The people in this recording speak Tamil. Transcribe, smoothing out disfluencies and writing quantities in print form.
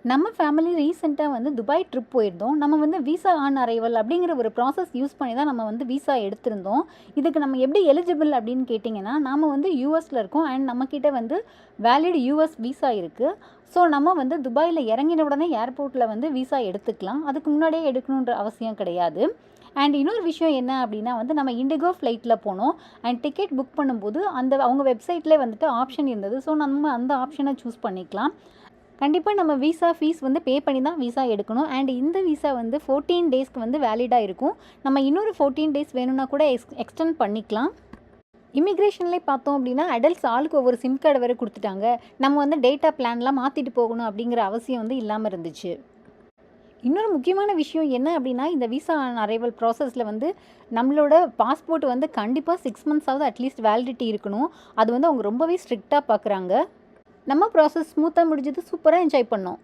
நம்ம ஃபேமிலி ரீசெண்டாக வந்து துபாய் ட்ரிப் போயிருந்தோம். நம்ம வந்து விசா ஆன் அரைவல் அப்படிங்கிற ஒரு ப்ராசஸ் யூஸ் பண்ணி தான் நம்ம வந்து விசா எடுத்திருந்தோம். இதுக்கு நம்ம எப்படி எலிஜிபிள் அப்படின்னு கேட்டிங்கன்னா, நாம வந்து யூஎஸில் இருக்கோம் அண்ட் நம்மக்கிட்ட வந்து வேலிட் யூஎஸ் விசா இருக்குது. ஸோ நம்ம வந்து துபாயில் இறங்கின உடனே ஏர்போர்ட்டில் வந்து விசா எடுத்துக்கலாம். அதுக்கு முன்னாடியே எடுக்கணுன்ற அவசியம் கிடையாது. அண்ட் இன்னொரு விஷயம் என்ன அப்படின்னா வந்து நம்ம இண்டிகோ ஃப்ளைட்டில் போனோம் அண்ட் டிக்கெட் புக் பண்ணும்போது அவங்க வெப்சைட்லேயே வந்துட்டு ஆப்ஷன் இருந்தது. ஸோ நம்ம அந்த ஆப்ஷனை சூஸ் பண்ணிக்கலாம். கண்டிப்பாக நம்ம விசா ஃபீஸ் வந்து பே பண்ணி தான் விசா எடுக்கணும். அண்ட் இந்த விசா வந்து 14 டேஸ்க்கு வந்து வேலிடாக இருக்கும். நம்ம இன்னொரு 14 டேஸ் வேணும்னா கூட எக்ஸ்டெண்ட் பண்ணிக்கலாம். இமிக்ரேஷன்லேயே பார்த்தோம் அப்படின்னா அடல்ட்ஸ் ஆளுக்கு ஒவ்வொரு சிம் கார்டு வேறு கொடுத்துட்டாங்க. நம்ம வந்து டேட்டா பிளான்லாம் மாற்றிட்டு போகணும் அப்படிங்கிற அவசியம் வந்து இல்லாமல் இருந்துச்சு. இன்னொரு முக்கியமான விஷயம் என்ன அப்படின்னா, இந்த விசா ஆன் அரைவல் ப்ராசஸில் வந்து நம்மளோட பாஸ்போர்ட் வந்து கண்டிப்பாக 6 மந்த்ஸாவது அட்லீஸ்ட் வேலிடிட்டி இருக்கணும். அது வந்து அவங்க ரொம்பவே ஸ்ட்ரிக்டாக பார்க்குறாங்க. நம்ம ப்ராசஸ் ஸ்மூத்தாக முடிஞ்சது. சூப்பராக என்ஜாய் பண்ணோம்.